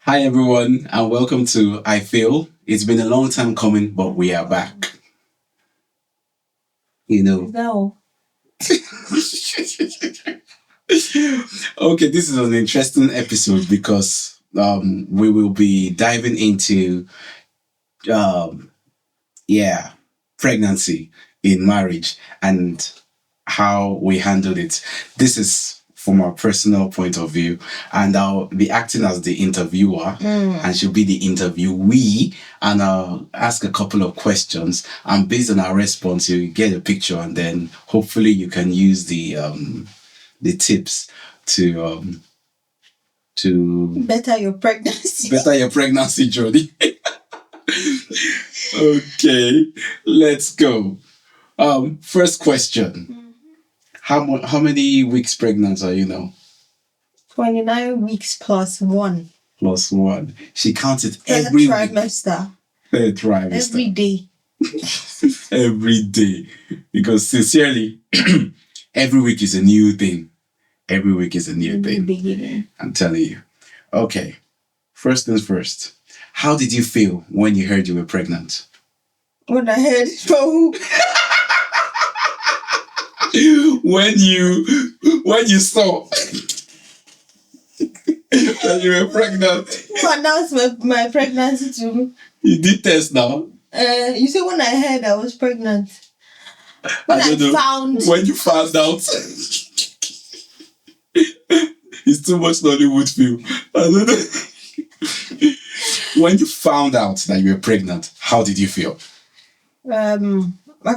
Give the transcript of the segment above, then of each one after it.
Hi everyone, and welcome to I Feel. It's been a long time coming, but we are back. No. Okay, this is an interesting episode because we will be diving into um pregnancy in marriage and how we handled it. This is from our personal point of view, and I'll be acting as the interviewer, and she'll be the interviewee, and I'll ask a couple of questions, and based on our response, you get a picture, and then hopefully you can use the tips to Better your pregnancy. better your pregnancy journey. Okay, let's go. First question. How many weeks pregnant are you now? 29 weeks plus one. Plus one. She counts it every trimester. Third trimester. Every day. Every day. Because sincerely, every week is a new thing. Every week is a new thing. Beginning. I'm telling you. Okay. First things first. How did you feel when you heard you were pregnant? When I heard it from who? when you saw that you were pregnant. Who announced my pregnancy to me? You did test now. You say when I heard I was pregnant. When I don't know. When you found out. It's too much Nollywood film. I don't know. When you found out that you were pregnant, how did you feel? I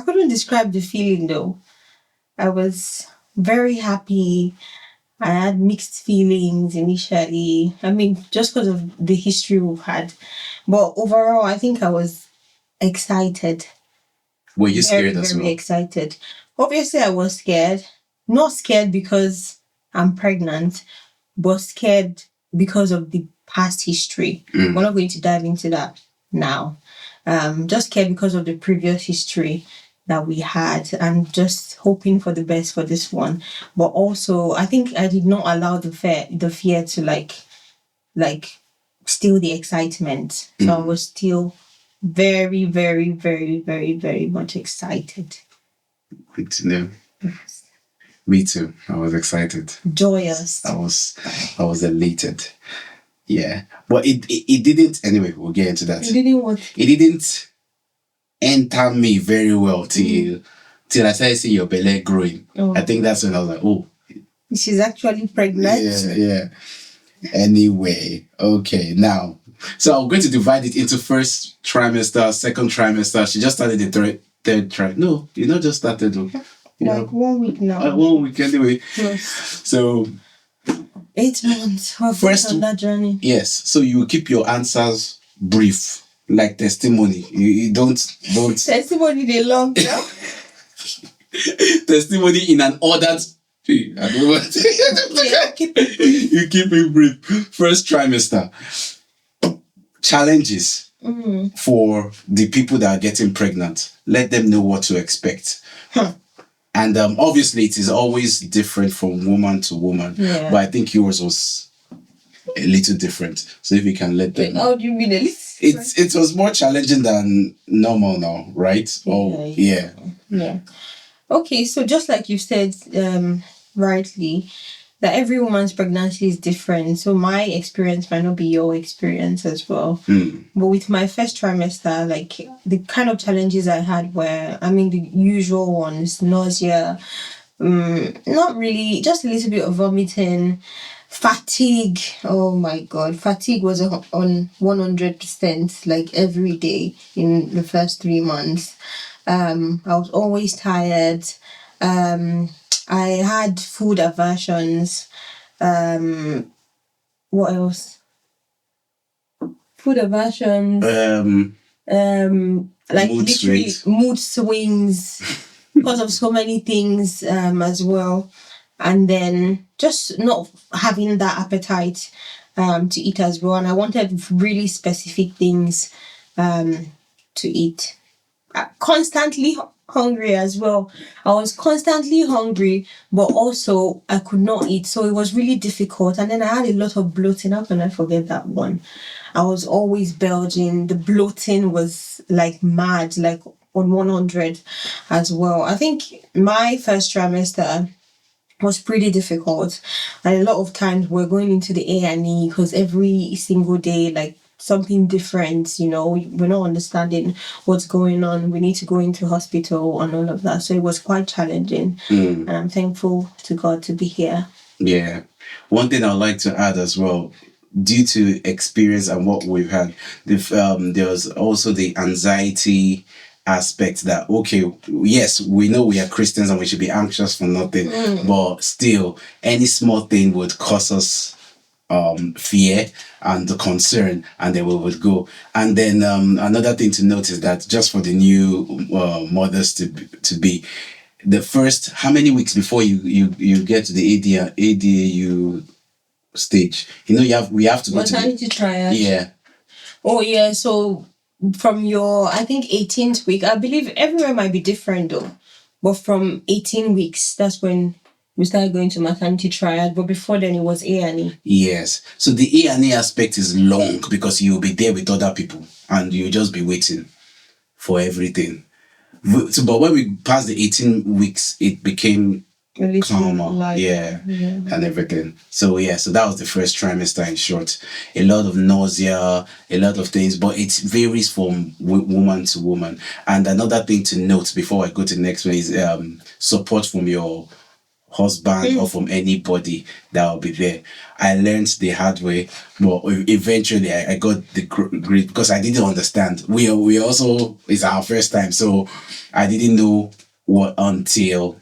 couldn't describe the feeling though. I was very happy. I had mixed feelings initially. I mean, just because of the history we've had. But overall, I think I was excited. Were you scared very, as well? Very excited. Obviously, I was scared. Not scared because I'm pregnant, but scared because of the past history. We're not going to dive into that now. Just scared because of the previous history that we had and just hoping for the best for this one. But also, I think I did not allow the fear to like steal the excitement. So I was still very, very, very, very, very much excited. Good to know. Yes. Me too. I was excited. Joyous. I was elated. Yeah. But it didn't, anyway, we'll get into that. It didn't what? It didn't enter me very well till I started seeing your belly growing. Oh. I think that's when I was like, oh. She's actually pregnant. Yeah. Anyway, okay, now. So I'm going to divide it into first trimester, second trimester. She just started the third trimester. No, you not just started. Like 1 week now. 1 week anyway. Yes. So 8 months first on that journey. Yes. So you keep your answers brief, like testimony. You don't testimony they long now. Testimony in an ordered. I don't know what. Yeah, keep it brief. You keep it brief. First trimester. Challenges for the people that are getting pregnant. Let them know what to expect. And obviously, it is always different from woman to woman. Yeah. But I think yours was a little different. So if you can let them. How do you mean a little? It was more challenging than normal now, right? Oh, yeah. Okay, so just like you said rightly, that every woman's pregnancy is different. So my experience might not be your experience as well. But with my first trimester, like the kind of challenges I had were, I mean, the usual ones, nausea, not really, just a little bit of vomiting, fatigue. Oh my God, fatigue was on 100%, like every day in the first 3 months. I was always tired. I had food aversions. What else? Food aversions. Like mood swings because of so many things as well. And then just not having that appetite to eat as well. And I wanted really specific things to eat. Constantly hungry as well. I was constantly hungry, but also I could not eat. So it was really difficult. And then I had a lot of bloating. How can I forget that one? I was always belching. The bloating was like mad, like on 100 as well. I think my first trimester was pretty difficult, and a lot of times we're going into the A&E because every single day, like something different, we're not understanding what's going on. We need to go into hospital and all of that. So it was quite challenging, and I'm thankful to God to be here. Yeah. One thing I'd like to add as well, due to experience and what we've had, there was also the anxiety aspect that, okay, yes, we know we are Christians and we should be anxious for nothing, but still, any small thing would cause us fear and the concern, and then we would go. And then another thing to note is that just for the new mothers to be, the first how many weeks before you get to the ADAU stage, we have to go to Maternity triage. Yeah. Oh yeah, so from your, I think, 18th week, I believe everywhere might be different though, but from 18 weeks, that's when we started going to maternity triad. But before then, it was A&E. Yes. So the A&E aspect is long because you'll be there with other people and you'll just be waiting for everything. But when we passed the 18 weeks, it became calmer, and everything. So that was the first trimester in short. A lot of nausea, a lot of things, but it varies from woman to woman. And another thing to note before I go to the next one is support from your husband or from anybody that will be there. I learned the hard way, but eventually I got the grade because I didn't understand. We also, it's our first time, so I didn't know what until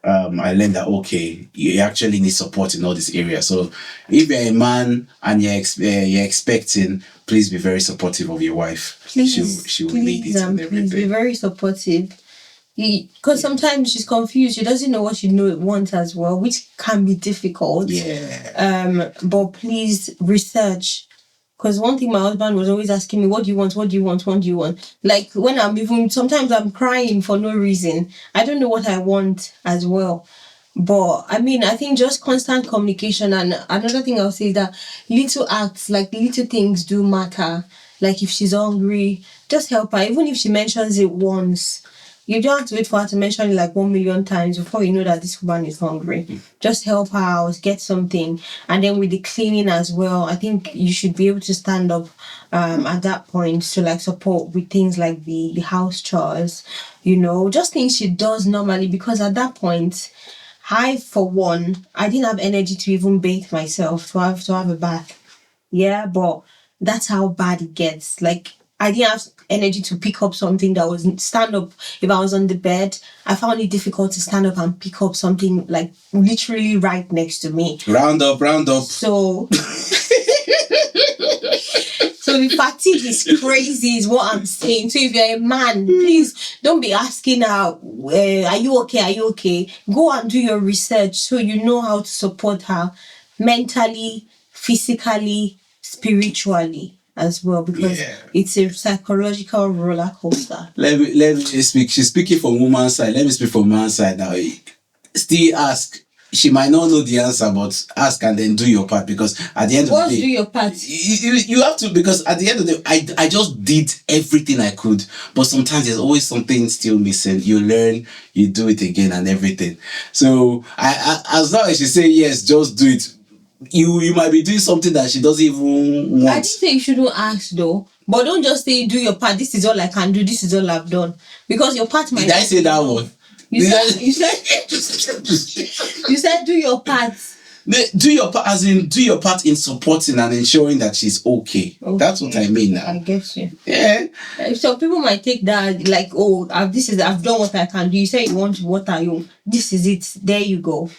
I learned that, okay, you actually need support in all this area. So if you're a man and you're expecting, please be very supportive of your wife. Please, she will lead it and everything. Please be very supportive. Because sometimes she's confused. She doesn't know what she wants as well, which can be difficult. Yeah. But please research. Because one thing my husband was always asking me, what do you want? What do you want? What do you want? Like when sometimes I'm crying for no reason. I don't know what I want as well. But I mean, I think just constant communication. And another thing I'll say is that little acts, like little things do matter. Like if she's hungry, just help her. Even if she mentions it once, you don't have to wait for her to mention it like 1 million times before you know that this woman is hungry. Just help her out, get something. And then with the cleaning as well, I think you should be able to stand up at that point to like support with things like the house chores, just things she does normally. Because at that point, for one, I didn't have energy to even bathe myself, to have a bath. Yeah, but that's how bad it gets. Like, I didn't have energy to pick up something that was stand up. If I was on the bed, I found it difficult to stand up and pick up something like literally right next to me. Round up. So the fatigue is crazy, is what I'm saying. So if you're a man, please don't be asking her, are you okay? Are you okay? Go and do your research so you know how to support her mentally, physically, spiritually as well, because it's a psychological roller coaster. Let me speak. She's speaking from woman's side. Let me speak from man's side now. Still ask. She might not know the answer, but ask and then do your part, because at the end of the day, do your part. You have to, because at the end of the day, I just did everything I could, but sometimes there's always something still missing. You learn, you do it again and everything. So I as long as she say yes, just do it. You might be doing something that she doesn't even want. I didn't say you shouldn't ask though, but don't just say do your part. This is all I can do. This is all I've done, because your part might. Did I say that one? You said do your part. Do your part, as in do your part in supporting and ensuring that she's okay. That's what I mean now. I get you. Yeah. So people might take that like, oh, I've done what I can do. You say you want to water you. This is it. There you go.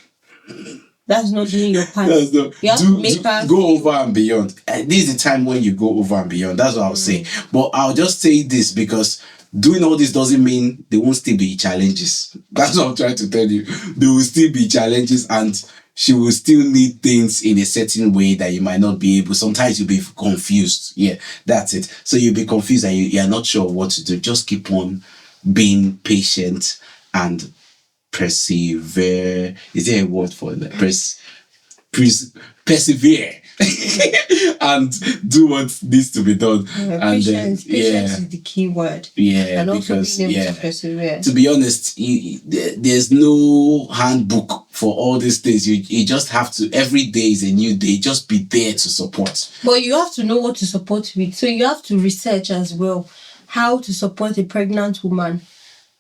That's not doing your part. You have to make her go over and beyond. This is the time when you go over and beyond. That's what I'll say. But I'll just say this, because doing all this doesn't mean there won't still be challenges. That's what I'm trying to tell you. There will still be challenges, and she will still need things in a certain way that you might not be able. Sometimes you'll be confused. Yeah, that's it. So you'll be confused and you're not sure what to do. Just keep on being patient and persevere. Is there a word for that? Persevere and do what needs to be done. And patience is the key word. Yeah, and also because being able to persevere. To be honest, there's no handbook for all these things. You just have to, every day is a new day. Just be there to support. But you have to know what to support with. So you have to research as well how to support a pregnant woman.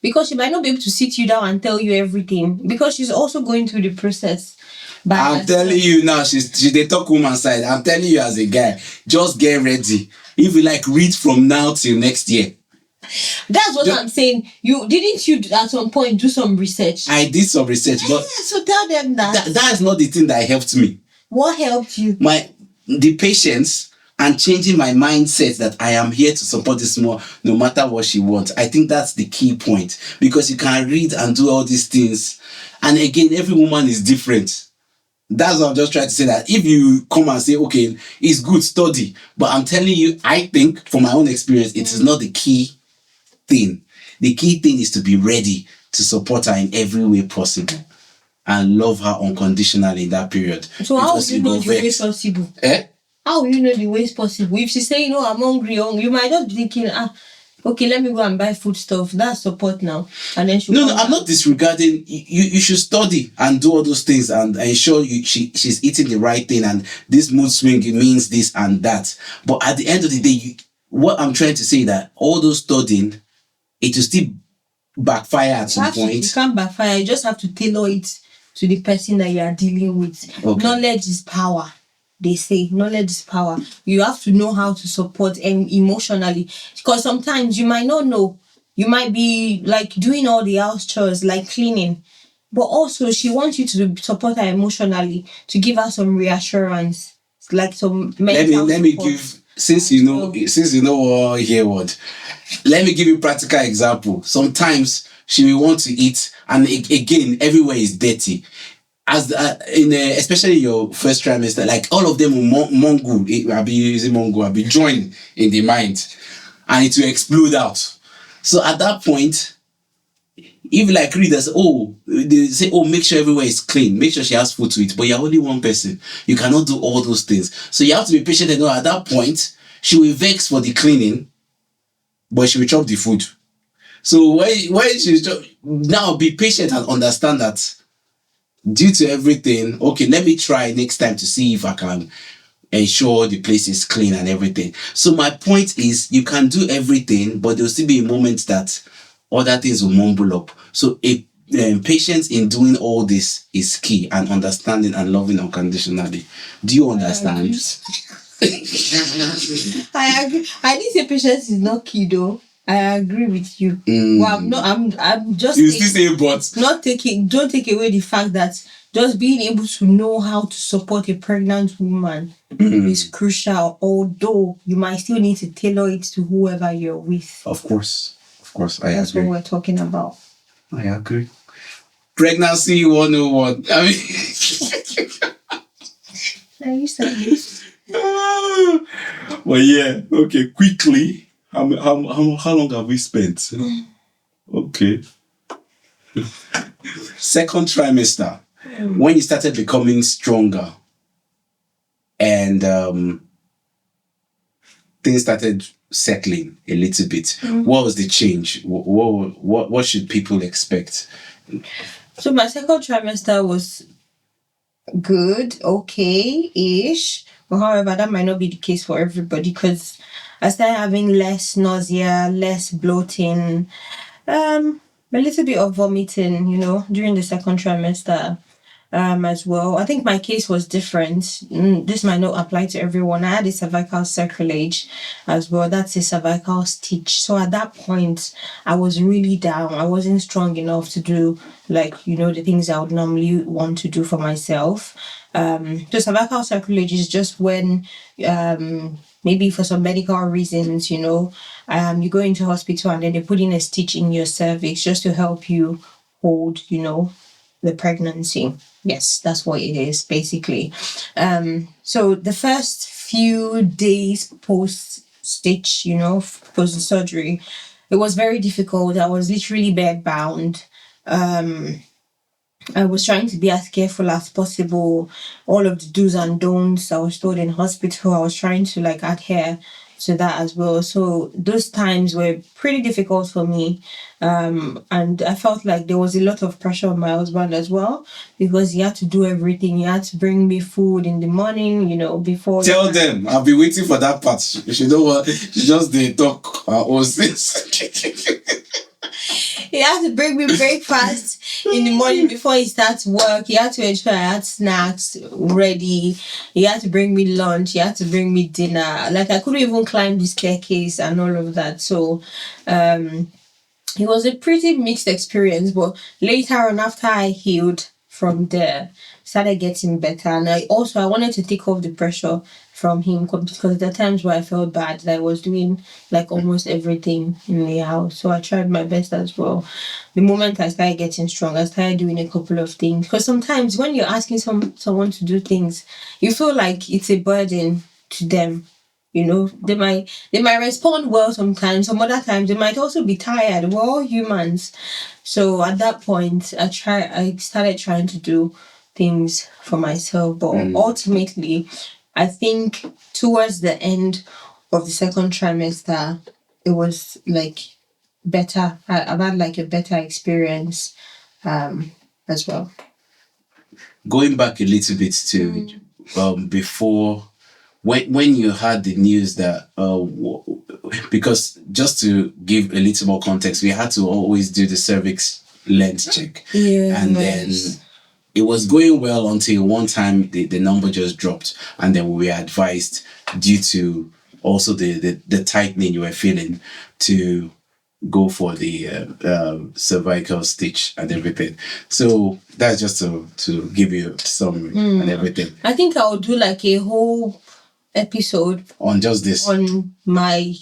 Because she might not be able to sit you down and tell you everything. Because she's also going through the process. I'm telling you now, she's the talk woman side. I'm telling you as a guy, just get ready. If you like, read from now till next year. That's what I'm saying. You at some point do some research? I did some research, but so tell them that is not the thing that helped me. What helped you? The patience and changing my mindset that I am here to support this more, no matter what she wants. I think that's the key point, because you can read and do all these things, and again, every woman is different. That's what I'm just trying to say, that if you come and say, okay, it's good, study, but I'm telling you, I think from my own experience, it is not the key thing. The key thing is to be ready to support her in every way possible and love her unconditionally in that period. So how will you know the way possible? How will you know the ways possible? If she's saying, I'm hungry, you might just be thinking, okay, let me go and buy food stuff. That's support now. And then No, I'm not disregarding. You should study and do all those things and ensure she's eating the right thing, and this mood swing means this and that. But at the end of the day, what I'm trying to say, that all those studying, it will still backfire at some point. It can't backfire. You just have to tailor it to the person that you are dealing with. Okay. Knowledge is power. They say knowledge is power. You have to know how to support emotionally, because sometimes you might not know. You might be like doing all the house chores, like cleaning, but also she wants you to support her emotionally, to give her some reassurance, like some mental Let me give, since you know hear what, let me give you a practical example. Sometimes she will want to eat, and again, everywhere is dirty. Especially your first trimester, like all of them will I'll be joined in the mind, and it will explode out. So at that point, if like readers, they say, make sure everywhere is clean, make sure she has food to eat, but you're only one person, you cannot do all those things. So you have to be patient and know at that point she will vex for the cleaning, but she will chop the food. So why she now be patient and understand that due to everything, okay, let me try next time to see if I can ensure the place is clean and everything. So my point is, you can do everything, but there'll still be a moment that other things will mumble up. So patience in doing all this is key, and understanding and loving unconditionally. Do you understand? I agree. I didn't say patience is not key though. I agree with you. Well, I'm just. You still say but. Don't take away the fact that just being able to know how to support a pregnant woman is crucial. Although you might still need to tailor it to whoever you're with. Of course, I agree. That's what we're talking about. I agree. Pregnancy 101. I mean, you said it. Well, yeah. Okay, quickly. How long have we spent? Okay. Second trimester, when you started becoming stronger and things started settling a little bit, what was the change? What should people expect? So my second trimester was good, okay-ish. But however, that might not be the case for everybody, because I started having less nausea, less bloating, a little bit of vomiting, during the second trimester as well. I think my case was different. This might not apply to everyone. I had a cervical sacrilege as well. That's a cervical stitch. So at that point, I was really down. I wasn't strong enough to do the things I would normally want to do for myself. So cervical sacrilege is just when maybe for some medical reasons, you go into hospital and then they put in a stitch in your cervix just to help you hold, the pregnancy. Yes, that's what it is, basically. So the first few days post-stitch, post-surgery, it was very difficult. I was literally bed bound. I was trying to be as careful as possible. All of the do's and don'ts I was told in hospital, I was trying to like adhere to that as well. So those times were pretty difficult for me. And I felt like there was a lot of pressure on my husband as well, because he had to do everything. He had to bring me food in the morning, before. Tell them, I'll be waiting for that part. She know what? She just did talk her own sense. He had to bring me breakfast in the morning before he starts work. He had to ensure I had snacks ready. He had to bring me lunch. He had to bring me dinner. Like, I couldn't even climb the staircase and all of that. So it was a pretty mixed experience. But later on, after I healed from there, started getting better. And I wanted to take off the pressure from him, because there are times where I felt bad that I was doing like almost everything in the house. So I tried my best as well. The moment I started getting strong, I started doing a couple of things. Because sometimes when you're asking someone to do things, you feel like it's a burden to them. They might respond well sometimes. Some other times they might also be tired. We're all humans. So at that point, I started trying to do things for myself. But ultimately, I think towards the end of the second trimester, it was like better. I've had like a better experience as well. Going back a little bit to before, when you had the news that because just to give a little more context, we had to always do the cervix length check. Yeah. And then it was going well until one time the number just dropped, and then we were advised, due to also the tightening you were feeling, to go for the cervical stitch and everything. So that's just to give you a summary and everything. I think I'll do like a whole episode on just this, on my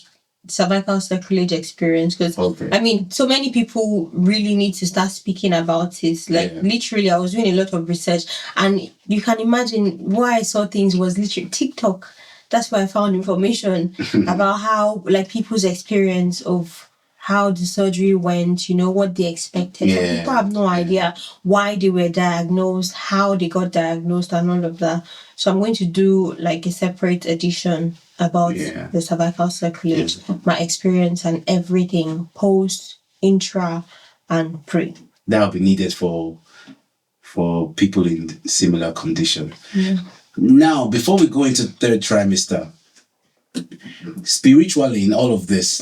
cervical sacrilege experience, because I mean, so many people really need to start speaking about it. Like literally, I was doing a lot of research, and you can imagine why I saw things was literally TikTok. That's where I found information about how, like, people's experience of how the surgery went, what they expected. Some people have no idea why they were diagnosed, how they got diagnosed, and all of that. So I'm going to do like a separate edition about the cervical sacrilege, my experience and everything, post, intra, and pre. That will be needed for people in similar condition. Now, before we go into third trimester, spiritually in all of this,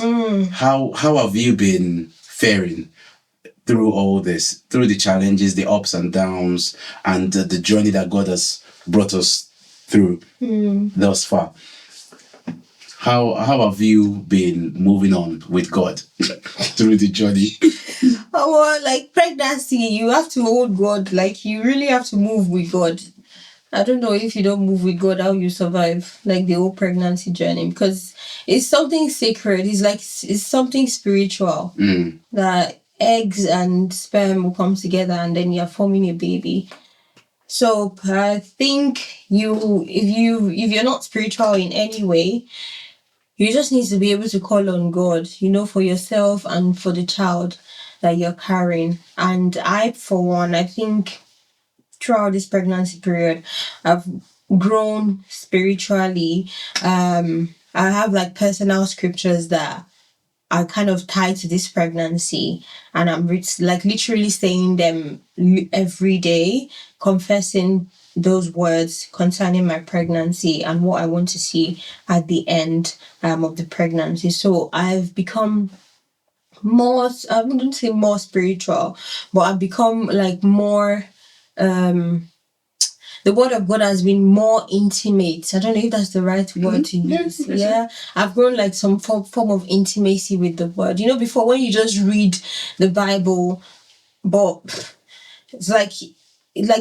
how have you been faring through all this, through the challenges, the ups and downs, and the journey that God has brought us through thus far? How have you been moving on with God through the journey? Well, like pregnancy, you have to hold God. Like, you really have to move with God. I don't know if you don't move with God, how you survive like the whole pregnancy journey, because it's something sacred. It's something spiritual. That eggs and sperm will come together and then you're forming a baby. So I think if you're not spiritual in any way, you just need to be able to call on God, for yourself and for the child that you're carrying. And I, for one, I think throughout this pregnancy period, I've grown spiritually. I have like personal scriptures that are kind of tied to this pregnancy, and I'm like literally saying them every day, confessing those words concerning my pregnancy and what I want to see at the end of the pregnancy. So I've become more, I wouldn't say more spiritual, but I've become like more the word of God has been more intimate. I don't know if that's the right word to use. Yeah. I've grown like some form of intimacy with the word. Before, when you just read the Bible, but it's like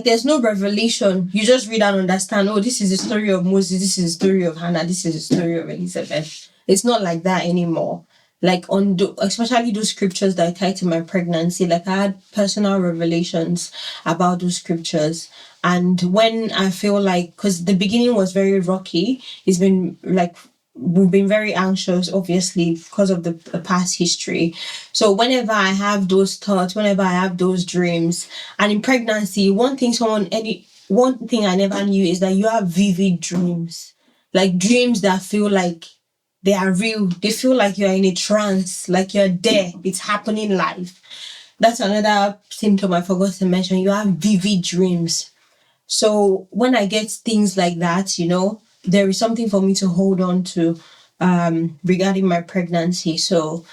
there's no revelation. You just read and understand, oh, this is the story of Moses, this is the story of Hannah, this is the story of Elizabeth. It's not like that anymore. Like especially those scriptures that I tied to my pregnancy, like I had personal revelations about those scriptures. And when I feel like, because the beginning was very rocky, it's been like we've been very anxious, obviously, because of the past history. So whenever I have those thoughts, whenever I have those dreams, and in pregnancy, one thing I never knew is that you have vivid dreams, like dreams that feel like they are real. They feel like you're in a trance, like you're there. It's happening live. That's another symptom I forgot to mention. You have vivid dreams. So when I get things like that, there is something for me to hold on to regarding my pregnancy. So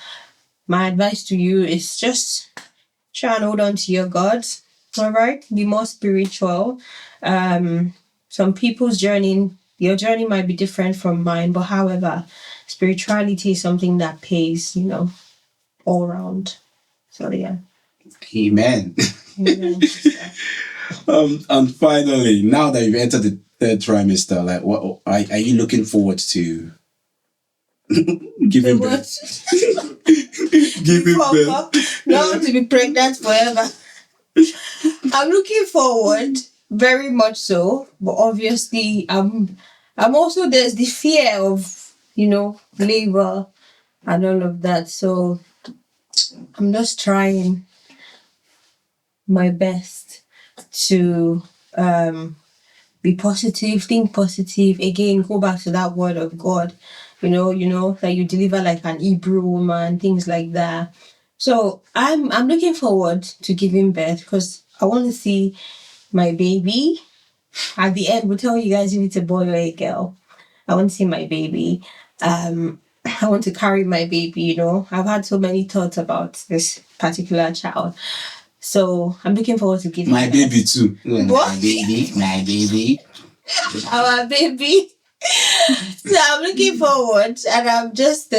my advice to you is just try and hold on to your God. All right? Be more spiritual. Some people's your journey might be different from mine, but however, spirituality is something that pays, all around. So yeah. Amen. Amen. And finally, now that you've entered the third trimester, like, what are you looking forward to? Giving birth. Giving birth. Not to be pregnant forever. I'm looking forward, very much so, but obviously, I'm also, there's the fear of, labor and all of that. So I'm just trying my best to be positive, think positive. Again, go back to that word of God, that you deliver like an Hebrew woman, things like that. So I'm looking forward to giving birth because I want to see my baby. At the end, we'll tell you guys if it's a boy or a girl. I want to see my baby. I want to carry my baby, I've had so many thoughts about this particular child. So I'm looking forward to giving my baby too. What? My baby. Our baby. So I'm looking forward, and I'm just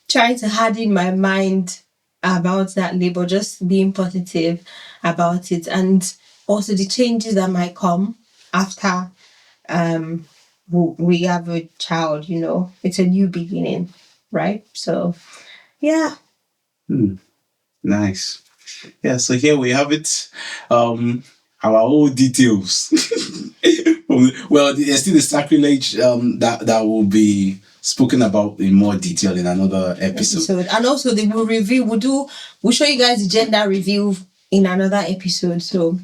trying to harden my mind about that labor, just being positive about it, and also the changes that might come after we have a child. It's a new beginning, right? So yeah. Nice. Yeah, so here we have it. Our whole details. Well, there's still the sacrilege that will be spoken about in more detail in another episode. And also we'll show you guys the gender review in another episode. So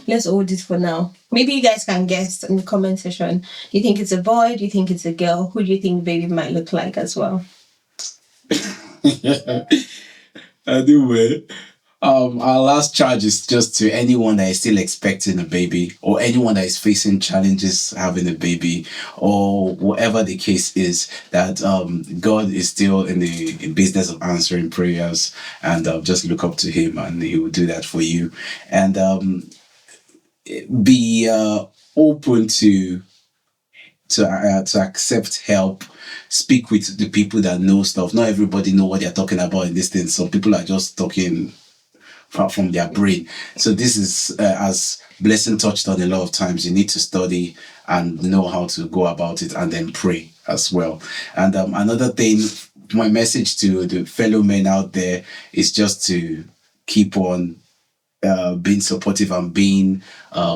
let's hold it for now. Maybe you guys can guess in the comment section. Do you think it's a boy? Do you think it's a girl? Who do you think the baby might look like as well? Anyway, our last charge is just to anyone that is still expecting a baby, or anyone that is facing challenges having a baby, or whatever the case is, that God is still in the business of answering prayers, and just look up to Him, and He will do that for you. And be open to accept help. Speak with the people that know stuff. Not everybody know what they're talking about in this thing. Some people are just talking from their brain. So this is, as Blessing touched on a lot of times, you need to study and know how to go about it, and then pray as well. And another thing, my message to the fellow men out there is just to keep on being supportive and being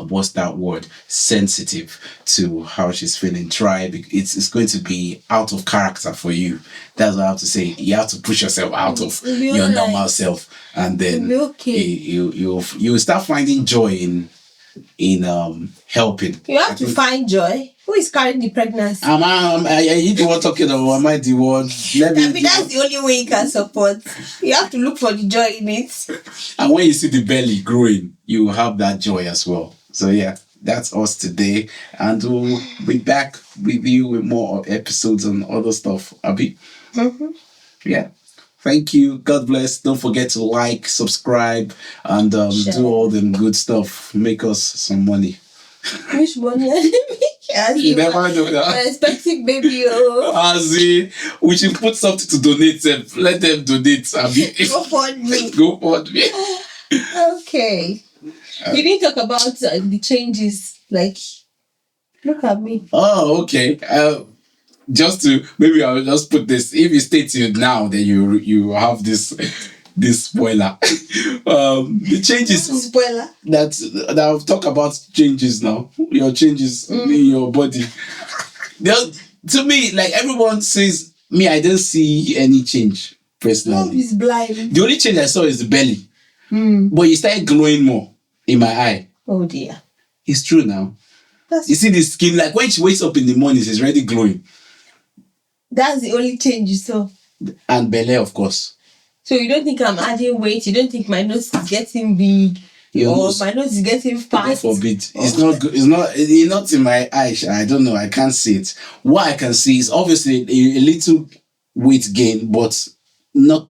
what's that word, sensitive to how she's feeling. It's going to be out of character for you. That's what I have to say. You have to push yourself out of your normal self, and then you'll start finding joy in helping. You have to find joy. Who is carrying the pregnancy? Are you the one talking, or am I the one? That's the only way you can support. You have to look for the joy in it. And when you see the belly growing, you have that joy as well. So yeah, that's us today, and we'll be back with you with more episodes and other stuff. Abby? Yeah. Thank you. God bless. Don't forget to like, subscribe, and do all the good stuff. Make us some money. Which money? You never know that. I'm expecting baby. We should put something to donate them. Let them donate. Go for me. Go for me. Okay. We need to talk about the changes. Like, look at me. Oh, okay. Maybe I'll just put this. If you stay till now, then you have this spoiler. The changes. Spoiler. That I'll talk about changes now. Your changes in your body. To me, like everyone says, me, I don't see any change Love personally. is blind. The only change I saw is the belly. Mm. But it started glowing more in my eye. Oh dear. It's true now. That's You see the skin, like when she wakes up in the morning, it's already glowing. the only change you saw. And belly, of course. So you don't think I'm adding weight? You don't think my nose is getting big? Your or nose, my nose is getting God fat? forbid. It's not good. It's not in my eyes. I don't know. I can't see it. What I can see is obviously a little weight gain, but not